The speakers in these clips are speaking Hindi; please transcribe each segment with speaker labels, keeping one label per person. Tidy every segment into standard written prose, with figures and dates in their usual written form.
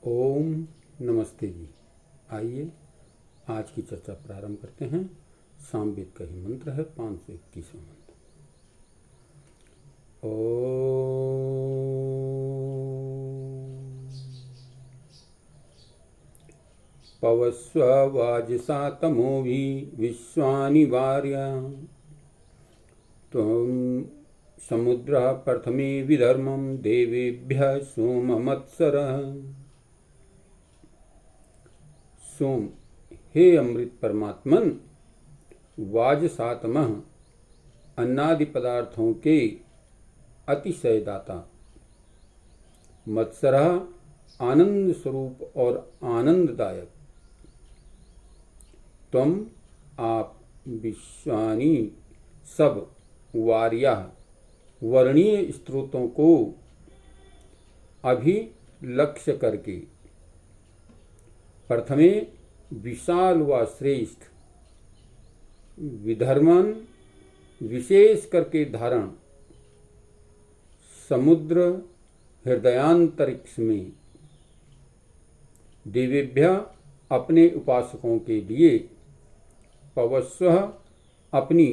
Speaker 1: ओम नमस्ते जी। आइए आज की चर्चा प्रारंभ करते हैं। सामवेद का ही मंत्र है 521वां मंत्र। पवस्व वाजसा तमोभि विश्वानि वार्य त्वं समुद्रः प्रथमे विधर्मं देवेभ्यः सोममत्सरः। सोम, हे अमृत परमात्मन, वाजसातमः अन्नादि पदार्थों के अतिशय दाता, मत्सरः आनंद स्वरूप और आनंददायक, त्वम आप विश्वानि सब, वार्याः वर्णीय स्रोतों को अभिलक्ष्य करके, प्रथमे विशाल व श्रेष्ठ, विधर्मन विशेष करके धारण, समुद्र हृदयांतरिक्ष में, देवेभ्य अपने उपासकों के लिए, पवस्व अपनी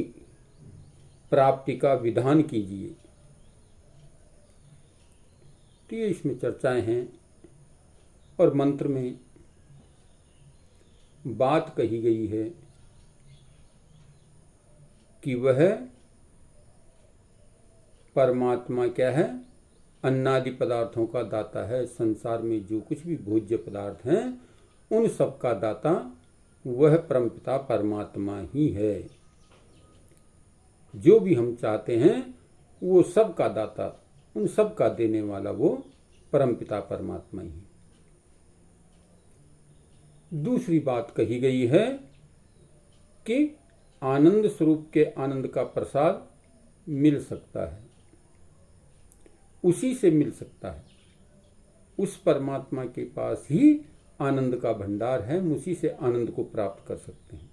Speaker 1: प्राप्ति का विधान कीजिए। तो ये इसमें चर्चाएं हैं और मंत्र में बात कही गई है कि वह परमात्मा क्या है, अन्नादि पदार्थों का दाता है। संसार में जो कुछ भी भोज्य पदार्थ हैं उन सब का दाता वह परमपिता परमात्मा ही है। जो भी हम चाहते हैं वो सब का दाता, उन सब का देने वाला वो परमपिता परमात्मा ही है। दूसरी बात कही गई है कि आनंद स्वरूप के आनंद का प्रसाद मिल सकता है, उसी से मिल सकता है। उस परमात्मा के पास ही आनंद का भंडार है, हम उसी से आनंद को प्राप्त कर सकते हैं।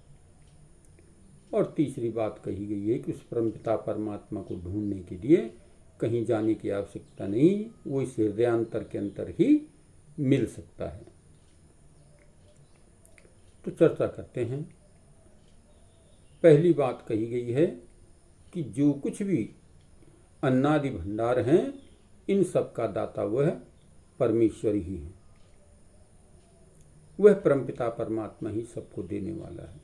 Speaker 1: और तीसरी बात कही गई है कि उस परमपिता परमात्मा को ढूंढने के लिए कहीं जाने की आवश्यकता नहीं, वो इस हृदयांतर के अंतर ही मिल सकता है। तो चर्चा करते हैं। पहली बात कही गई है कि जो कुछ भी अन्नादि भंडार हैं इन सब का दाता वह परमेश्वर ही है। वह परमपिता परमात्मा ही सबको देने वाला है।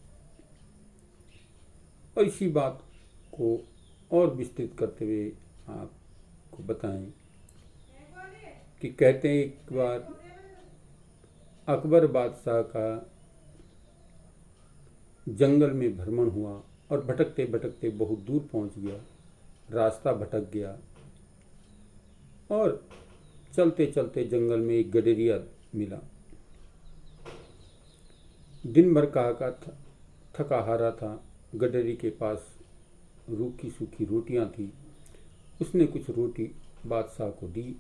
Speaker 1: और इसी बात को और विस्तृत करते हुए आपको बताएं कि कहते हैं एक बार अकबर बादशाह का जंगल में भ्रमण हुआ और भटकते भटकते बहुत दूर पहुंच गया, रास्ता भटक गया और चलते चलते जंगल में एक गडेरिया मिला। दिन भर का थका हारा था। गडेरी के पास रूखी सूखी रोटियां थी। उसने कुछ रोटी बादशाह को दी।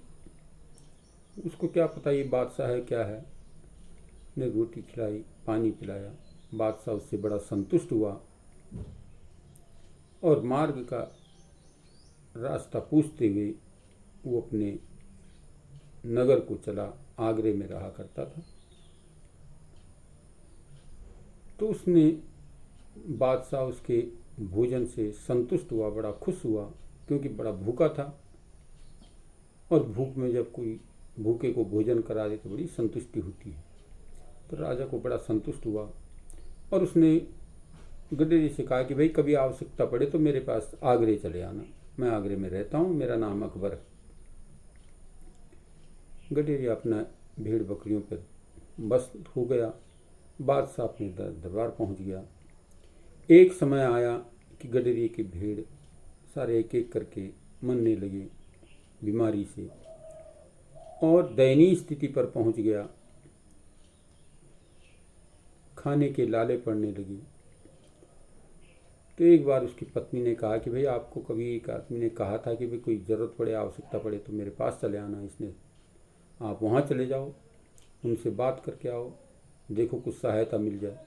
Speaker 1: उसको क्या पता ये बादशाह है क्या है, ने रोटी खिलाई, पानी पिलाया। बादशाह उससे बड़ा संतुष्ट हुआ और मार्ग का रास्ता पूछते हुए वो अपने नगर को चला। आगरे में रहा करता था। तो उसने बादशाह उसके भोजन से संतुष्ट हुआ, बड़ा खुश हुआ, क्योंकि बड़ा भूखा था और भूख में जब कोई भूखे को भोजन करा दे तो बड़ी संतुष्टि होती है। तो राजा को बड़ा संतुष्ट हुआ और उसने गडेरी से कहा कि भाई कभी आवश्यकता पड़े तो मेरे पास आगरे चले आना, मैं आगरे में रहता हूँ, मेरा नाम अकबर है। गडेरी अपना भेड़ बकरियों पर बस हो गया। बादशाह अपने दरबार पहुँच गया। एक समय आया कि गडेरी की भेड़ सारे एक एक करके मरने लगे बीमारी से और दयनीय स्थिति पर पहुँच गया। खाने के लाले पड़ने लगी। तो एक बार उसकी पत्नी ने कहा कि भाई आपको कभी एक आदमी ने कहा था कि भाई कोई ज़रूरत पड़े, आवश्यकता पड़े तो मेरे पास चले आना, इसने आप वहाँ चले जाओ, उनसे बात करके आओ, देखो कुछ सहायता मिल जाए।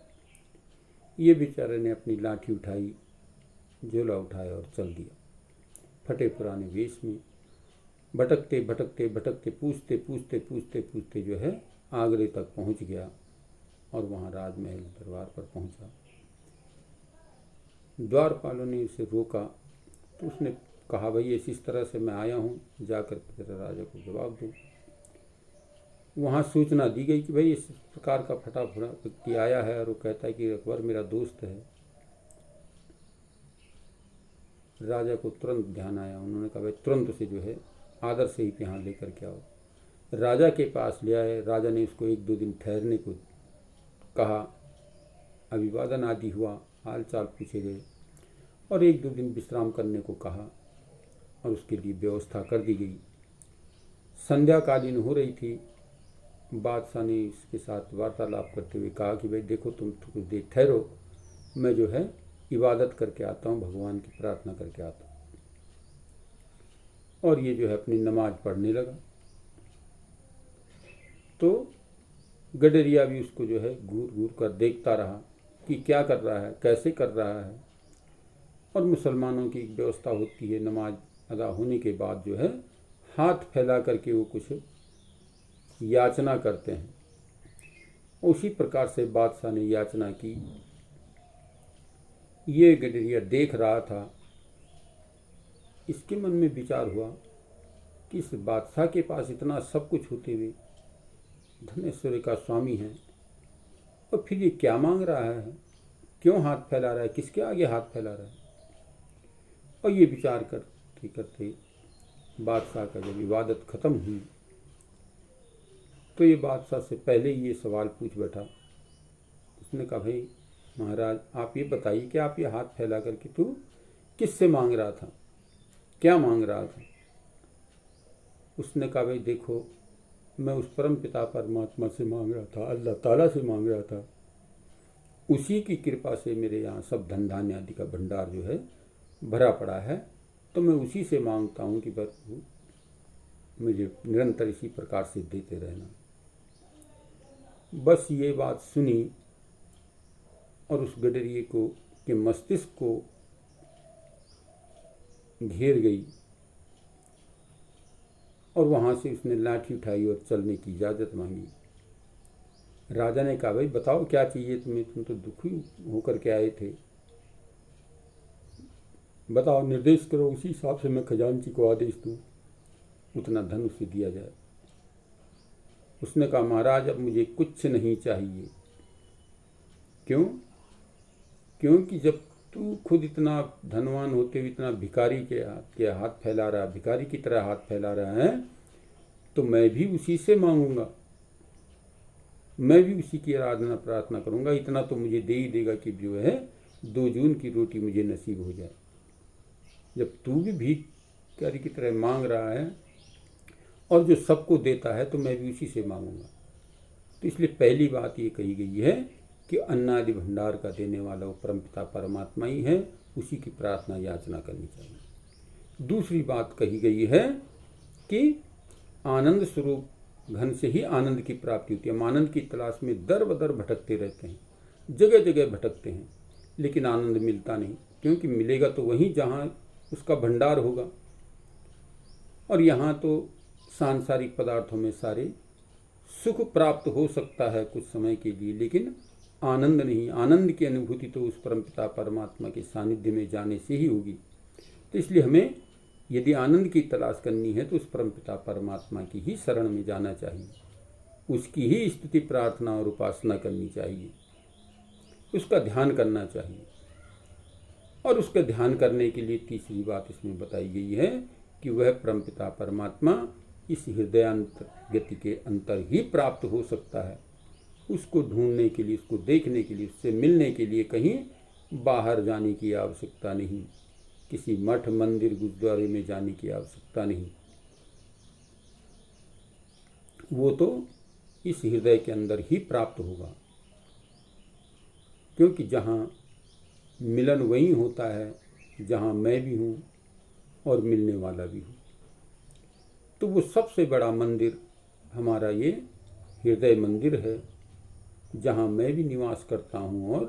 Speaker 1: ये बेचारे ने अपनी लाठी उठाई, झोला उठाया और चल दिया फटे पुराने वेश में। भटकते भटकते भटकते पूछते पूछते पूछते पूछते जो है आगरे तक पहुंच गया और वहाँ राजमहल दरबार पर पहुंचा। द्वारपालों ने उसे रोका तो उसने कहा, भाई इस तरह से मैं आया हूँ, जाकर तेरा राजा को जवाब दूँ। वहाँ सूचना दी गई कि भाई इस प्रकार का फटाफट व्यक्ति आया है और वो कहता है कि अकबर मेरा दोस्त है। राजा को तुरंत ध्यान आया। उन्होंने कहा, भाई तुरंत उसे जो है आदर से ही यहाँ लेकर के आओ। राजा के पास ले आए। राजा ने उसको 1-2 दिन ठहरने को कहा, अभिवादन आदि हुआ, हाल चाल पूछे गए और 1-2 दिन विश्राम करने को कहा और उसके लिए व्यवस्था कर दी गई। संध्याकालीन हो रही थी। बादशाह ने इसके साथ वार्तालाप करते हुए कहा कि भाई देखो, तुम कुछ देर ठहरो, मैं जो है इबादत करके आता हूँ, भगवान की प्रार्थना करके आता हूँ। और ये जो है अपनी नमाज पढ़ने लगा। तो गडरिया भी उसको जो है घूर घूर कर देखता रहा कि क्या कर रहा है, कैसे कर रहा है। और मुसलमानों की व्यवस्था होती है, नमाज अदा होने के बाद जो है हाथ फैला करके वो कुछ याचना करते हैं। उसी प्रकार से बादशाह ने याचना की। ये गडरिया देख रहा था। इसके मन में विचार हुआ कि इस बादशाह के पास इतना सब कुछ होते हुए, धनेश्वरी का स्वामी है, और फिर ये क्या मांग रहा है, क्यों हाथ फैला रहा है, किसके आगे हाथ फैला रहा है। और ये विचार करते करते बादशाह का जब इबादत खत्म हुई तो ये बादशाह से पहले ही ये सवाल पूछ बैठा। उसने कहा, भाई महाराज आप ये बताइए कि आप ये हाथ फैला करके तू किससे मांग रहा था, क्या मांग रहा था। उसने कहा, भाई देखो, मैं उस परम पिता परमात्मा से मांग रहा था, अल्लाह ताला से मांग रहा था। उसी की कृपा से मेरे यहाँ सब धन धान्य आदि का भंडार जो है भरा पड़ा है, तो मैं उसी से मांगता हूँ कि बस मुझे निरंतर इसी प्रकार से देते रहना। बस ये बात सुनी और उस गडरिये को के मस्तिष्क को घेर गई और वहाँ से उसने लाठी उठाई और चलने की इजाज़त मांगी। राजा ने कहा, भाई बताओ क्या चाहिए तुम्हें, तुम तो दुखी होकर के आए थे, बताओ, निर्देश करो, उसी हिसाब से मैं खजांची को आदेश दूँ, उतना धन उसे दिया जाए। उसने कहा, महाराज अब मुझे कुछ नहीं चाहिए। क्यों? क्योंकि जब तू खुद इतना धनवान होते हुए इतना भिखारी के हाथ फैला रहा, भिखारी की तरह हाथ फैला रहा है, तो मैं भी उसी से मांगूंगा, मैं भी उसी की आराधना प्रार्थना करूंगा। इतना तो मुझे दे ही देगा कि जो है 2 जून की रोटी मुझे नसीब हो जाए। जब तू भी भिखारी की तरह मांग रहा है और जो सबको देता है, तो मैं भी उसी से मांगूंगा। तो इसलिए पहली बात ये कही गई है कि अन्नादि भंडार का देने वाला वो परमपिता परमात्मा ही है, उसी की प्रार्थना याचना करनी चाहिए। दूसरी बात कही गई है कि आनंद स्वरूप घन से ही आनंद की प्राप्ति होती है। हम आनंद की तलाश में दर बदर भटकते रहते हैं, जगह जगह भटकते हैं, लेकिन आनंद मिलता नहीं, क्योंकि मिलेगा तो वहीं जहाँ उसका भंडार होगा। और यहाँ तो सांसारिक पदार्थों में सारे सुख प्राप्त हो सकता है कुछ समय के लिए, लेकिन आनंद नहीं। आनंद की अनुभूति तो उस परमपिता परमात्मा के सानिध्य में जाने से ही होगी। तो इसलिए हमें यदि आनंद की तलाश करनी है तो उस परमपिता परमात्मा की ही शरण में जाना चाहिए, उसकी ही स्तुति प्रार्थना और उपासना करनी चाहिए, उसका ध्यान करना चाहिए। और उसका ध्यान करने के लिए तीसरी बात इसमें बताई गई है कि वह परमपिता परमात्मा इस हृदयांतर गति के अंतर ही प्राप्त हो सकता है। उसको ढूंढने के लिए, उसको देखने के लिए, उससे मिलने के लिए कहीं बाहर जाने की आवश्यकता नहीं, किसी मठ मंदिर गुरुद्वारे में जाने की आवश्यकता नहीं। वो तो इस हृदय के अंदर ही प्राप्त होगा, क्योंकि जहाँ मिलन वहीं होता है जहाँ मैं भी हूँ और मिलने वाला भी हूँ। तो वो सबसे बड़ा मंदिर हमारा ये हृदय मंदिर है, जहाँ मैं भी निवास करता हूँ और